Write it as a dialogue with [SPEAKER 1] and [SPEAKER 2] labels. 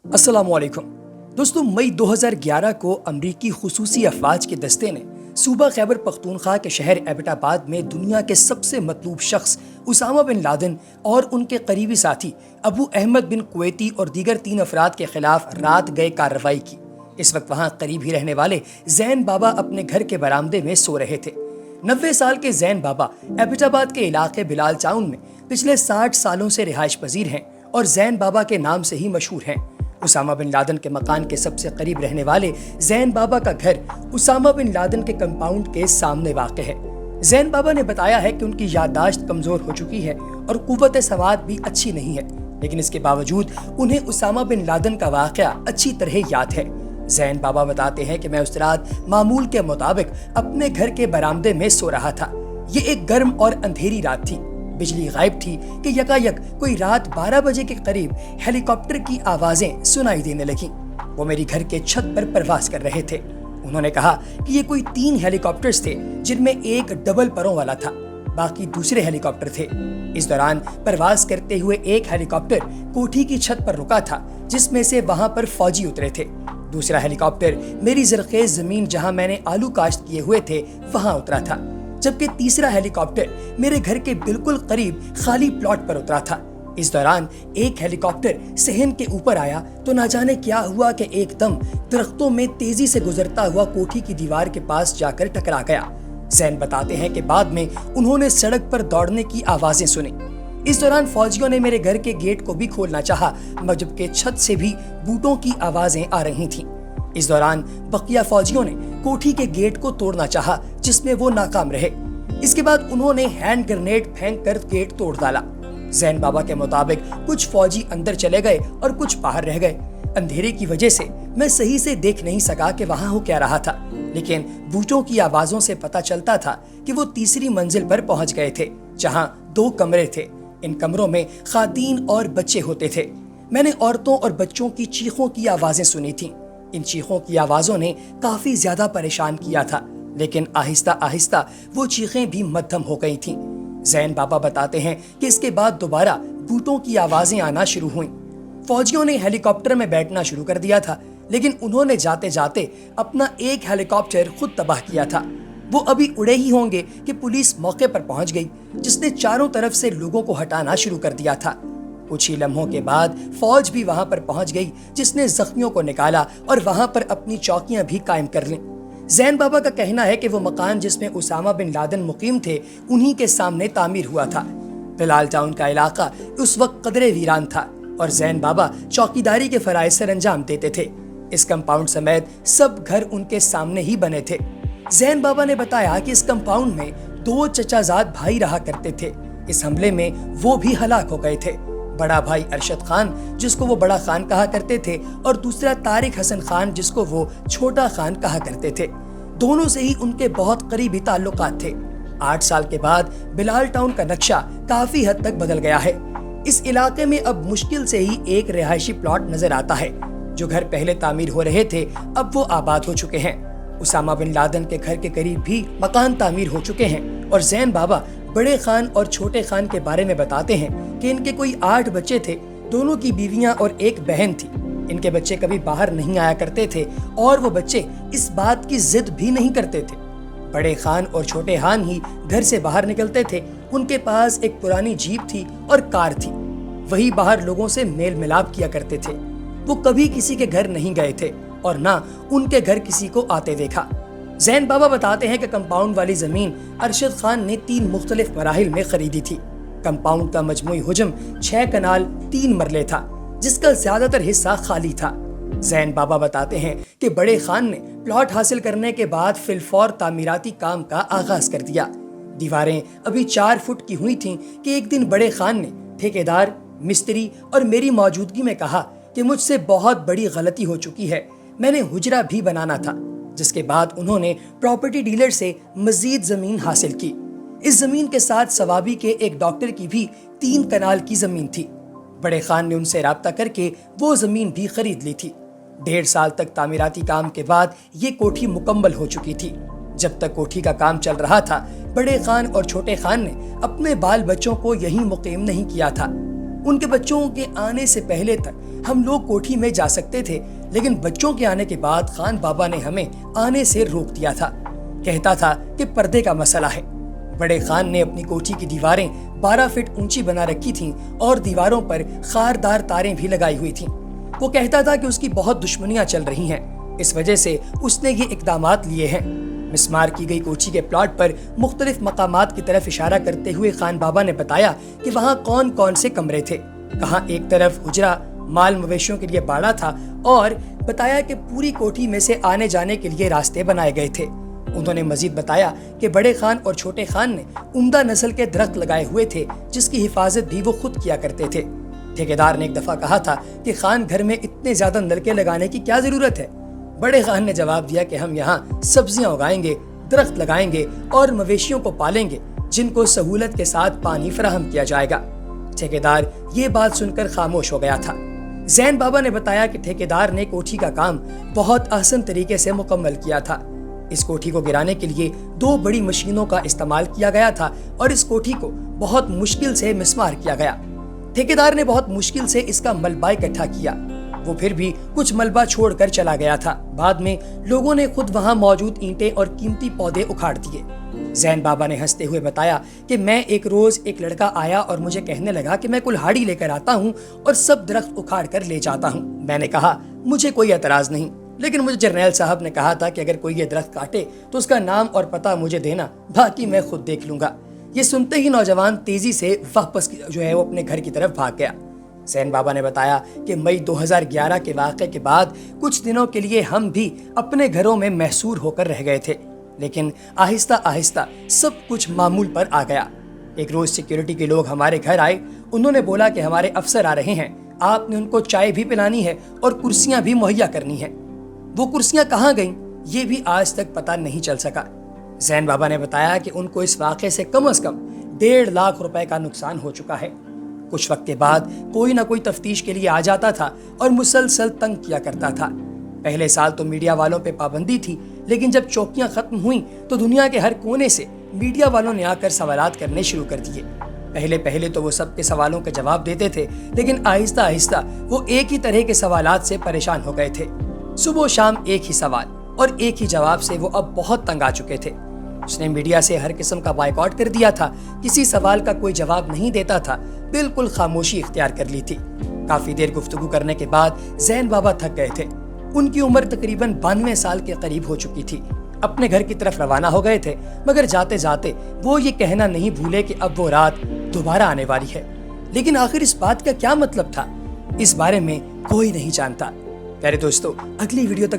[SPEAKER 1] अस्सलामु अलैकुम दोस्तों, मई 2011 को अमरीकी खुसूसी अफवाज के दस्ते ने सूबा खैबर पख्तूनख्वा के शहर एबटाबाद में दुनिया के सबसे मतलूब शख्स उसामा बिन लादेन और उनके करीबी साथी अबू अहमद बिन कुवैती और दीगर 3 अफराद के खिलाफ रात गए कार्रवाई की। इस वक्त वहाँ करीब ही रहने वाले जैन बाबा अपने घर के बरामदे में सो रहे थे। 90 साल के जैन बाबा एबटाबाद के इलाके बिलाल टाउन में पिछले 60 सालों से रिहाइश पजीर हैं और जैन बाबा के नाम से ही मशहूर हैं। उसामा बिन लादेन के मकान के सबसे करीब रहने वाले जैन बाबा का घर उसामा बिन लादेन के कंपाउंड के सामने वाक़ है। जैन बाबा ने बताया है कि उनकी याददाश्त कमज़ोर हो चुकी है और कुव्वत सवाद भी अच्छी नहीं है, लेकिन इसके बावजूद उन्हें उसामा बिन लादेन का वाक़या अच्छी तरह याद है। जैन बाबा बताते हैं कि मैं उस रात मामूल के मुताबिक अपने घर के बरामदे में सो रहा था। ये एक गर्म और अंधेरी रात थी। बिजली गायब थी कि यकायक कोई रात 12 बजे के करीब हेलीकॉप्टर की आवाजें सुनाई देने लगीं। वो मेरी घर के छत पर परवास कर रहे थे। उन्होंने कहा कि ये कोई 3 हेलीकॉप्टर्स थे, जिनमें एक डबल परों वाला था, बाकी दूसरे हेलीकॉप्टर थे। इस दौरान परवास करते हुए एक हेलीकॉप्टर कोठी की छत पर रुका था, जिसमें से वहां पर फौजी उतरे थे। दूसरा हेलीकॉप्टर मेरी जरखेज जमीन जहां मैंने आलू काश्त किए हुए थे वहां उतरा था, जबकि तीसरा हेलीकॉप्टर मेरे घर के बिल्कुल करीब खाली प्लॉट पर उतरा था। इस दौरान एक हेलीकॉप्टर सहन के ऊपर आया तो ना जाने क्या हुआ कि एकदम दरख्तों में तेजी से गुजरता हुआ कोठी की दीवार के पास जाकर टकरा गया। जैन बताते हैं कि बाद में उन्होंने सड़क पर दौड़ने की आवाजें सुनी। इस दौरान फौजियों ने मेरे घर के गेट को भी खोलना चाहा, जबकि छत से भी बूटों की आवाजें आ रही थीं। इस दौरान बकिया फौजियों ने कोठी के गेट को तोड़ना चाहा, जिसमें वो नाकाम रहे। इसके बाद उन्होंने हैंड ग्रेनेड फेंक कर गेट तोड़ डाला। जैन बाबा के मुताबिक कुछ फौजी अंदर चले गए और कुछ बाहर रह गए। अंधेरे की वजह से मैं सही से देख नहीं सका कि वहां हो क्या रहा था, लेकिन बूटों की आवाजों से पता चलता था कि वो तीसरी मंजिल पर पहुंच गए थे, जहां 2 कमरे थे। इन कमरों में खातीन और बच्चे होते थे। मैंने औरतों और बच्चों की चीखों की आवाजें सुनी थीं। इन चीखों की आवाजों ने काफी ज्यादा परेशान किया था, लेकिन आहिस्ता आहिस्ता वो चीखें भी मध्यम हो गई थीं। जैन बाबा बताते हैं कि इसके बाद दोबारा बूटों की आवाजें आना शुरू हुईं। फौजियों ने हेलीकॉप्टर में बैठना शुरू कर दिया था, लेकिन उन्होंने जाते जाते अपना एक हेलीकॉप्टर खुद तबाह किया था। वो अभी उड़े ही होंगे कि पुलिस मौके पर पहुंच गई, जिसने चारों तरफ से लोगों को हटाना शुरू कर दिया था। कुछ ही लम्हों के बाद फौज भी वहां पर पहुंच गई, जिसने जख्मियों को निकाला और वहां पर अपनी चौकियां भी कायम कर लीं। जैन बाबा का कहना है कि वो मकान जिसमें उसामा बिन लादेन मुकीम थे, उन्हीं के सामने तामीर हुआ था। बिलाल टाउन का इलाका उस वक्त कदरे वीरान था और जैन बाबा चौकीदारी के फराइज सर अंजाम देते थे। इस कंपाउंड समेत सब घर उनके सामने ही बने थे। जैन बाबा ने बताया कि इस कंपाउंड में 2 चचाजाद भाई रहा करते थे। इस हमले में वो भी हलाक हो गए थे। बड़ा भाई अरशद खान, जिसको वो बड़ा खान कहा करते थे, और दूसरा तारिक हसन खान, जिसको वो छोटा खान कहा करते थे। दोनों से ही उनके बहुत करीबी ताल्लुकात थे। 8 साल के बाद बिलाल टाउन का नक्शा काफी हद तक बदल गया है। इस इलाके में अब मुश्किल से ही एक रिहायशी प्लॉट नजर आता है। जो घर पहले तामीर हो रहे थे, अब वो आबाद हो चुके हैं। उसामा बिन लादेन के घर के करीब भी मकान तामीर हो चुके हैं और जैन बाबा बड़े खान और छोटे खान के बारे में बताते हैं कि इनके कोई 8 बच्चे थे। दोनों की बीवियां और एक बहन थी। इनके बच्चे कभी बाहर नहीं आया करते थे और वो बच्चे इस बात की जिद भी नहीं करते थे। बड़े खान और छोटे खान ही घर से बाहर निकलते थे। उनके पास एक पुरानी जीप थी और कार थी। वही बाहर लोगों से मेल मिलाप किया करते थे। वो कभी किसी के घर नहीं गए थे और ना उनके घर किसी को आते देखा। जैन बाबा बताते हैं कि कंपाउंड वाली जमीन अरशद खान ने 3 मुख्तलिफ मराहिल में खरीदी थी। कंपाउंड का मजमूई हुजम 6 कनाल 3 मरले था, जिसका ज्यादातर हिस्सा खाली था। जैन बाबा बताते हैं कि बड़े खान ने प्लॉट हासिल करने के बाद फिलफौर तामीराती काम का आगाज कर दिया। दीवारें अभी 4 फुट की हुई थीं कि एक दिन बड़े खान ने ठेकेदार, मिस्त्री और मेरी मौजूदगी में कहा कि मुझसे बहुत बड़ी गलती हो चुकी है, मैंने हुजरा भी बनाना था। जिसके बाद उन्होंने प्रॉपर्टी डीलर से मजीद जमीन हासिल की। इस जमीन के साथ सवाबी के एक डॉक्टर की भी 3 कनाल की जमीन थी। बड़े खान ने उनसे राब्ता करके वो जमीन भी खरीद ली थी। 1.5 साल तक तामीराती काम के बाद ये कोठी मुकम्मल हो चुकी थी। जब तक कोठी का काम चल रहा था, बड़े खान और छोटे खान ने अपने बाल बच्चों को यहीं मुकीम नहीं किया था। उनके बच्चों के आने से पहले तक हम लोग कोठी में जा सकते थे, लेकिन बच्चों के आने के बाद खान बाबा ने हमें आने से रोक दिया था। कहता था कि पर्दे का मसला है। बड़े खान ने अपनी कोठी की दीवारें 12 फीट ऊंची बना रखी थीं और दीवारों पर खारदार तारें भी लगाई हुई थीं। वो कहता था कि उसकी बहुत दुश्मनियां चल रही हैं, इस वजह से उसने ये इकदामात लिए हैं। मिस्मार की गई कोठी के प्लॉट पर मुख्तलिफ मकामात की तरफ इशारा करते हुए खान बाबा ने बताया कि वहाँ कौन कौन से कमरे थे। कहाँ एक तरफ हुजरा, माल मवेशियों के लिए बाड़ा था, और बताया कि पूरी कोठी में से आने जाने के लिए रास्ते बनाए गए थे। उन्होंने मजीद बताया कि बड़े खान और छोटे खान ने उम्दा नस्ल के दरख्त लगाए हुए थे, जिसकी हिफाजत भी वो खुद किया करते थे। ठेकेदार ने एक दफा कहा था कि खान घर में इतने ज्यादा नलके लगाने की क्या जरूरत है। बड़े खान ने जवाब दिया कि हम यहाँ सब्जियां उगाएंगे, दरख्त लगाएंगे और मवेशियों को पालेंगे, जिनको सहूलत के साथ पानी फराहम किया जाएगा। ठेकेदार ये बात सुनकर खामोश हो गया था। जैन बाबा ने बताया कि ठेकेदार ने कोठी का काम बहुत आसान तरीके से मुकम्मल किया था। इस कोठी को गिराने के लिए 2 बड़ी मशीनों का इस्तेमाल किया गया था और इस कोठी को बहुत मुश्किल से मिस्मार किया गया। ठेकेदार ने बहुत मुश्किल से इसका मलबा इकट्ठा किया। वो फिर भी कुछ मलबा छोड़कर चला गया था। बाद में लोगों ने खुद वहां मौजूद ईंटें और कीमती पौधे उखाड़ दिए। जैन बाबा ने हंसते हुए बताया कि मैं एक रोज एक लड़का आया और मुझे कहने लगा कि मैं कुल्हाड़ी लेकर आता हूँ और सब दरख्त उखाड़ कर ले जाता हूँ। मैंने कहा मुझे कोई एतराज नहीं, लेकिन मुझे जर्नैल साहब ने कहा था कि अगर कोई ये दरख्त काटे तो उसका नाम और पता मुझे देना, बाकी मैं खुद देख लूंगा। ये सुनते ही नौजवान तेजी से वापस वो अपने घर की तरफ भाग गया। जैन बाबा ने बताया कि मई 2011 के वाक़े के बाद कुछ दिनों के लिए हम भी अपने घरों में महसूर होकर रह गए थे, लेकिन आहिस्ता आहिस्ता सब कुछ मामूल पर आ गया। एक रोज सिक्योरिटी के लोग हमारे घर आए। उन्होंने बोला कि हमारे अफसर आ रहे हैं, आपने उनको चाय भी पिलानी है और कुर्सियां भी मुहैया करनी है। वो कुर्सियां कहाँ गईं, ये भी आज तक पता नहीं चल सका। जैन बाबा ने बताया कि उनको इस वाक़े से कम 1.5 लाख रुपए का नुकसान हो चुका है। कुछ वक्त के बाद कोई ना कोई तफ्तीश के लिए आ जाता था और मुसलसल तंग किया करता था। पहले साल तो मीडिया वालों पे पाबंदी थी, लेकिन जब चौकियां खत्म हुई तो दुनिया के हर कोने से मीडिया वालों ने आकर सवालात करने शुरू कर दिए। पहले तो वो सबके सवालों के जवाब देते थे, लेकिन आहिस्ता आहिस्ता वो एक ही तरह के सवालात से परेशान हो गए थे। सुबह शाम एक ही सवाल और एक ही जवाब से वो अब बहुत तंग आ चुके थे। उसने मीडिया से हर किस्म का बायकॉट कर दिया था, किसी सवाल का कोई जवाब नहीं देता था, बिल्कुल खामोशी इख्तियार कर ली थी। काफी देर गुफ्तगू करने के बाद जैन बाबा थक गए थे। उनकी उम्र तकरीबन 92 साल के करीब हो चुकी थी। अपने घर की तरफ रवाना हो गए थे, मगर जाते जाते वो ये कहना नहीं भूले कि अब वो रात दोबारा आने वाली है। लेकिन आखिर इस बात का क्या मतलब था, इस बारे में कोई नहीं जानता। प्यारे दोस्तों, अगली वीडियो तक